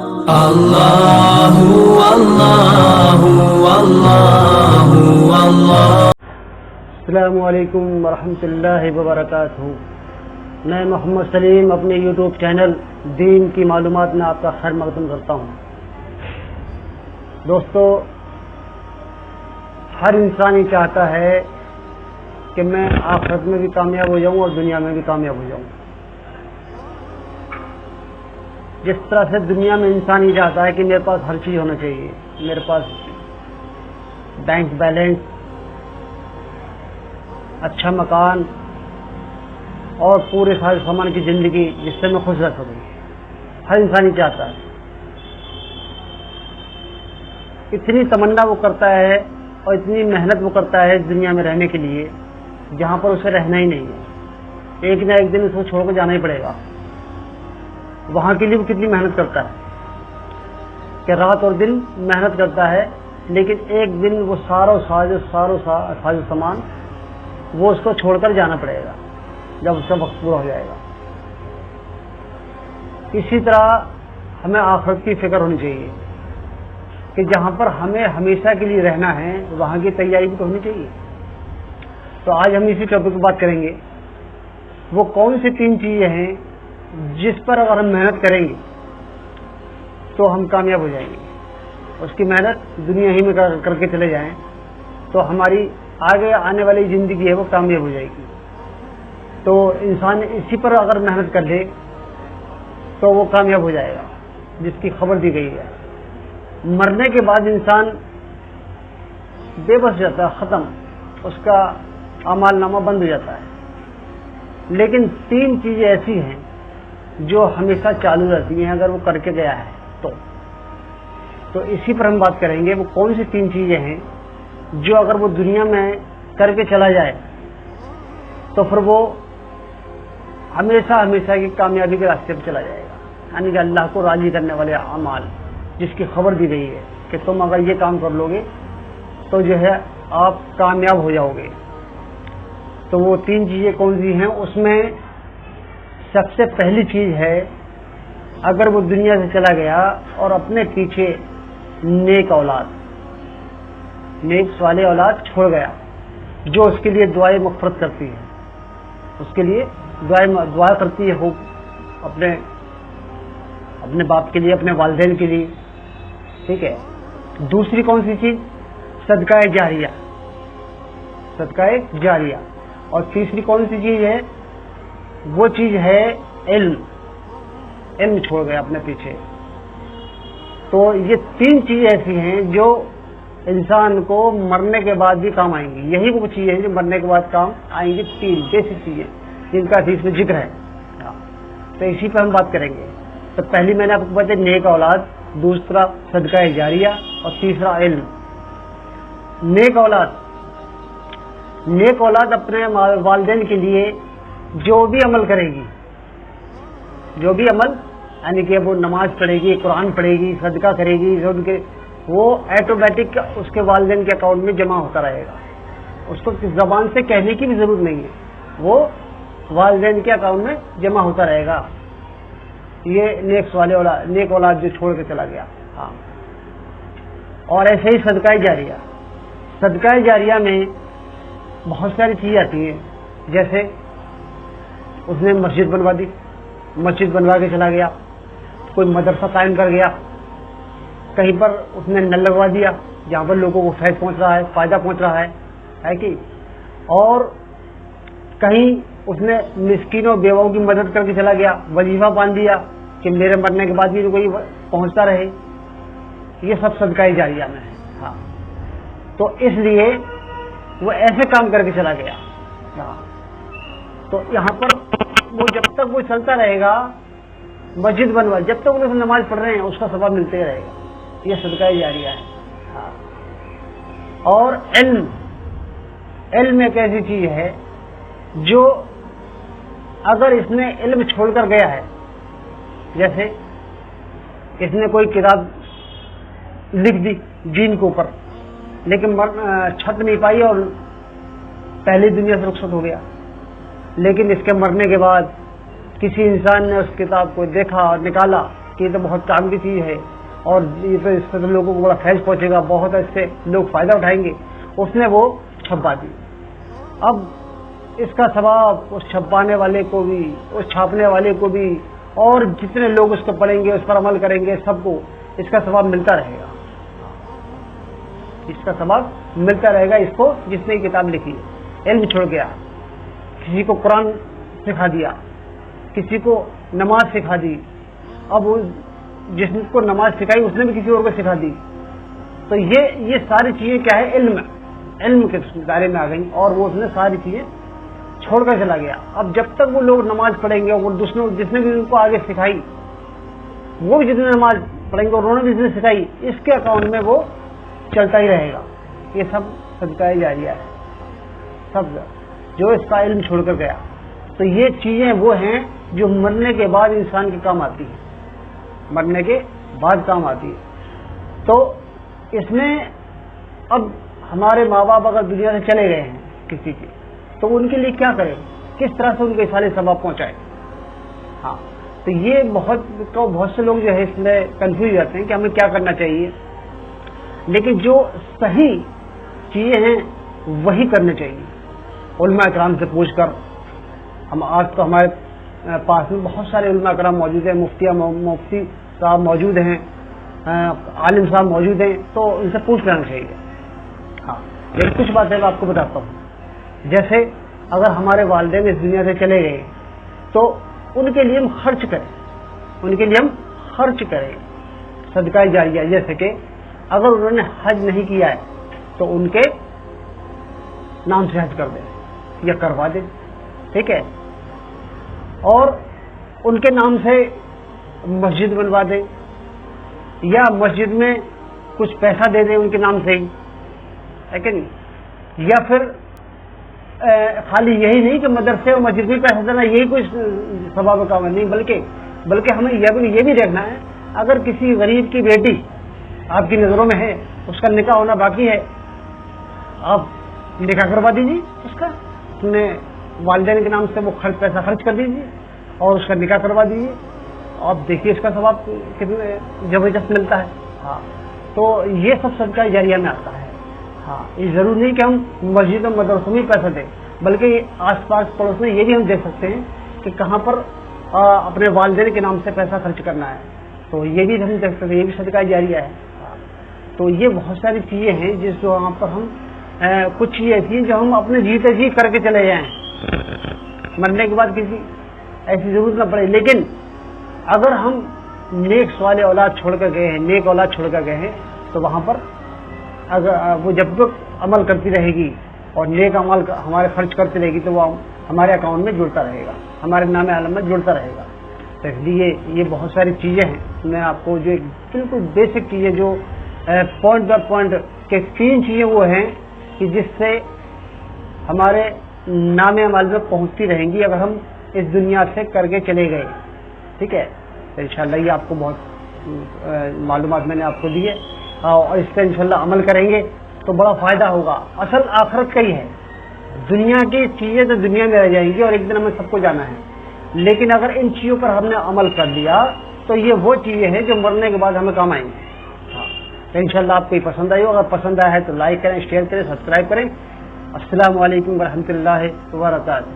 اللہ اللہ اللہ اللہ۔ السلام علیکم ورحمۃ اللہ وبرکاتہ۔ میں محمد سلیم اپنے یوٹیوب چینل دین کی معلومات میں آپ کا خیر مقدم کرتا ہوں۔ دوستو، ہر انسان یہ چاہتا ہے کہ میں آخرت میں بھی کامیاب ہو جاؤں اور دنیا میں بھی کامیاب ہو جاؤں۔ جس طرح سے دنیا میں انسان یہ چاہتا ہے کہ میرے پاس ہر چیز ہونا چاہیے، میرے پاس بینک بیلنس، اچھا مکان اور پورے سارے سامان کی زندگی جس سے میں خوش رہ سکوں، ہر انسان ہی چاہتا ہے۔ اتنی تمنا وہ کرتا ہے اور اتنی محنت وہ کرتا ہے دنیا میں رہنے کے لیے جہاں پر اسے رہنا ہی نہیں ہے۔ ایک نہ ایک دن اس کو چھوڑ کر جانا ہی پڑے گا۔ وہاں کے لیے وہ کتنی محنت کرتا ہے کہ رات اور دن محنت کرتا ہے، لیکن ایک دن وہ سارا ساز سامان وہ اس کو چھوڑ کر جانا پڑے گا جب اس کا وقت پورا ہو جائے گا۔ اسی طرح ہمیں آخرت کی فکر ہونی چاہیے کہ جہاں پر ہمیں ہمیشہ کے لیے رہنا ہے وہاں کی تیاری بھی تو ہونی چاہیے۔ تو آج ہم اسی ٹاپک پر بات کریں گے، وہ کون سی 3 چیزیں ہیں جس پر اگر ہم محنت کریں گے تو ہم کامیاب ہو جائیں گے۔ اس کی محنت دنیا ہی میں کر کے چلے جائیں تو ہماری آگے آنے والی زندگی ہے وہ کامیاب ہو جائے گی۔ تو انسان اسی پر اگر محنت کر لے تو وہ کامیاب ہو جائے گا، جس کی خبر دی گئی ہے۔ مرنے کے بعد انسان بے بس جاتا ہے، ختم، اس کا اعمال نامہ بند ہو جاتا ہے۔ لیکن 3 چیزیں ایسی ہیں جو ہمیشہ چالو رہتی ہیں اگر وہ کر کے گیا ہے تو اسی پر ہم بات کریں گے۔ وہ کون سی 3 چیزیں ہیں جو اگر وہ دنیا میں کر کے چلا جائے تو پھر وہ ہمیشہ کی کامیابی کے راستے پہ چلا جائے گا، یعنی کہ اللہ کو راضی کرنے والے اعمال جس کی خبر دی گئی ہے کہ تم اگر یہ کام کر لو گے تو جو ہے آپ کامیاب ہو جاؤ گے۔ تو وہ 3 چیزیں کون سی ہیں؟ اس میں سب سے پہلی چیز ہے، اگر وہ دنیا سے چلا گیا اور اپنے پیچھے نیک صالح اولاد چھوڑ گیا جو اس کے لیے دعائیں مغفرت کرتی ہے، اس کے لیے دعا کرتی ہے خوب، اپنے باپ کے لیے، اپنے والدین کے لیے، ٹھیک ہے۔ دوسری کون سی چیز؟ صدقہ جاریہ۔ اور تیسری کون سی چیز ہے؟ وہ چیز ہے علم چھوڑ گیا اپنے پیچھے۔ تو یہ 3 چیزیں ایسی ہیں جو انسان کو مرنے کے بعد بھی کام آئیں گی۔ یہی وہ چیزیں ہیں جو مرنے کے بعد کام آئیں گی، 3 بیسک چیزیں جن کا حدیث میں ذکر ہے۔ تو اسی پر ہم بات کریں گے۔ تو پہلی میں نے آپ کو بتایا نیک اولاد، دوسرا صدقہ جاریہ اور تیسرا علم۔ نیک اولاد اپنے والدین کے لیے جو بھی عمل کرے گی، یعنی کہ وہ نماز پڑھے گی، قرآن پڑھے گی، صدقہ کرے گی، وہ آٹومیٹک اس کے والدین کے اکاؤنٹ میں جمع ہوتا رہے گا۔ اس کو زبان سے کہنے کی بھی ضرورت نہیں ہے، وہ والدین کے اکاؤنٹ میں جمع ہوتا رہے گا۔ یہ نیک اولاد جو چھوڑ کے چلا گیا۔ ہاں، اور ایسے ہی صدقہ جاریہ میں بہت ساری چیزیں آتی ہیں، جیسے اس نے مسجد بنوا کے چلا گیا، کوئی مدرسہ قائم کر گیا، کہیں پر اس نے نل لگوا دیا جہاں پر لوگوں کو فیض پہنچ رہا ہے، فائدہ پہنچ رہا ہے کہ، اور کہیں اس نے مسکینوں بیواؤں کی مدد کر کے چلا گیا، وظیفہ باندھ دیا کہ میرے مرنے کے بعد بھی کوئی پہنچتا رہے۔ یہ سب صدقہ جاریہ میں ہے۔ ہاں، تو اس لیے وہ ایسے کام کر کے چلا گیا۔ تو یہاں پر وہ جب تک وہ چلتا رہے گا، مسجد بنوا، جب تک وہ نماز پڑھ رہے ہیں اس کا ثواب ملتے رہے گا۔ یہ صدقہ جاریہ ہے۔ ہاں، اور علم ایک ایسی چیز ہے جو اگر اس نے علم چھوڑ کر گیا ہے، جیسے اس نے کوئی کتاب لکھ دی دین کے اوپر لیکن چھپ نہیں پائی اور پہلی دنیا سے رخصت ہو گیا، لیکن اس کے مرنے کے بعد کسی انسان نے اس کتاب کو دیکھا اور نکالا کہ یہ تو بہت کام کی چیز ہے اور یہ تو اس سے تو لوگوں کو بڑا فیض پہنچے گا، بہت اس سے لوگ فائدہ اٹھائیں گے، اس نے وہ چھپا دی۔ اب اس کا ثواب اس چھپانے والے کو بھی، اس چھاپنے والے کو بھی، اور جتنے لوگ اس کو پڑھیں گے، اس پر عمل کریں گے، سب کو اس کا ثواب ملتا رہے گا، اس کا ثواب ملتا رہے گا اس کو جس نے کتاب لکھی ہے۔ علم چھوڑ گیا، کسی کو قرآن سکھا دیا، کسی کو نماز سکھا دی، اب جس کو نماز سکھائی اس نے بھی کسی اور کو سکھا دی، تو یہ ساری چیزیں کیا ہے؟ علم کے دائرے میں آ گئی، اور وہ اس نے ساری چیزیں چھوڑ کر چلا گیا۔ اب جب تک وہ لوگ نماز پڑھیں گے، اور جس نے بھی ان کو آگے سکھائی، وہ بھی جتنے نماز پڑھیں گے اور انہوں نے جتنے سکھائی، اس کے اکاؤنٹ میں وہ چلتا ہی رہے گا۔ یہ سب صدقہ جاریہ ہے، سب جو اس کا علم چھوڑ کر گیا۔ تو یہ چیزیں وہ ہیں جو مرنے کے بعد انسان کے کام آتی ہیں، مرنے کے بعد کام آتی ہے۔ تو اس میں اب ہمارے ماں باپ اگر دنیا سے چلے گئے ہیں کسی کے، تو ان کے لیے کیا کریں، کس طرح سے ان کے سارے ثواب پہنچائے؟ ہاں، تو یہ بہت سے لوگ جو ہے اس میں کنفیوز جاتے ہیں کہ ہمیں کیا کرنا چاہیے، لیکن جو صحیح چیزیں ہیں وہی کرنے چاہیے۔ علماء کرام سے پوچھ کر، ہم آج تو ہمارے پاس میں بہت سارے علماء کرام موجود ہیں، مفتی صاحب موجود ہیں، عالم صاحب موجود ہیں، تو ان سے پوچھ لینا چاہیے۔ ہاں، لیکن کچھ باتیں میں آپ کو بتاتا ہوں، جیسے اگر ہمارے والدین اس دنیا سے چلے گئے تو ان کے لیے ہم خرچ کریں، صدقہ جاریہ، جیسے کہ اگر انہوں نے حج نہیں کیا ہے تو ان کے نام سے حج کر دیں یا کروا دیں، ٹھیک ہے، اور ان کے نام سے مسجد بنوا دیں، یا مسجد میں کچھ پیسہ دے دیں ان کے نام سے ہی، ہے کہ نہیں؟ یا پھر خالی یہی نہیں کہ مدرسے اور مسجد میں پیسہ دینا یہی کوئی ثواب کا عمل نہیں، بلکہ ہمیں یہ بھی دیکھنا ہے، اگر کسی غریب کی بیٹی آپ کی نظروں میں ہے، اس کا نکاح ہونا باقی ہے، آپ نکاح کروا دیجیے اس کا، اپنے والدین کے نام سے وہ پیسہ خرچ کر دیجیے اور اس کا نکاح کروا دیجیے، آپ دیکھیے اس کا ثواب کتنے زبردست ملتا ہے۔ ہاں، تو یہ سب صدقہ جاریہ میں آتا ہے۔ ہاں، یہ ضروری نہیں کہ ہم مسجد اور مدرسوں میں پیسہ دیں، بلکہ آس پاس پڑوس میں یہ بھی ہم دیکھ سکتے ہیں کہ کہاں پر اپنے والدین کے نام سے پیسہ خرچ کرنا ہے، تو یہ بھی ہم دیکھ سکتے ہیں، یہ بھی صدقہ جاریہ ہے۔ تو یہ بہت ساری چیزیں ہیں جس وہاں پر ہم کچھ چیزیں ایسی ہیں جو ہم اپنے جیتے جی کر کے چلے جائیں، مرنے کے بعد کسی ایسی ضرورت نہ پڑے۔ لیکن اگر ہم نیک سوال اولاد چھوڑ کر گئے ہیں، نیک اولاد چھوڑ کر گئے ہیں، تو وہاں پر اگر وہ جب تک عمل کرتی رہے گی اور نیک عمل ہمارے خرچ کرتی رہے گی تو وہ ہمارے اکاؤنٹ میں جڑتا رہے گا، ہمارے نام عالم میں جڑتا رہے گا۔ تو اس لیے یہ بہت ساری چیزیں ہیں، میں آپ کو جو بالکل بیسک چیزیں جو پوائنٹ بائی پوائنٹ کے 3 چیزیں وہ ہیں کہ جس سے ہمارے نام عمل میں پہنچتی رہیں گی اگر ہم اس دنیا سے کر کے چلے گئے، ٹھیک ہے۔ تو انشاءاللہ یہ آپ کو بہت معلومات میں نے آپ کو دی ہے، اور اس پہ انشاءاللہ عمل کریں گے تو بڑا فائدہ ہوگا۔ اصل آخرت کا ہی ہے، دنیا کی چیزیں تو دنیا میں رہ جائیں گی اور ایک دن ہمیں سب کو جانا ہے، لیکن اگر ان چیزوں پر ہم نے عمل کر لیا تو یہ وہ چیزیں ہیں جو مرنے کے بعد ہمیں کام آئیں گی۔ تو انشاءاللہ آپ کو یہ پسند آئی ہو، اگر پسند آیا ہے تو لائک کریں، شیئر کریں، سبسکرائب کریں۔ السلام علیکم ورحمۃ اللہ وبرکاتہ۔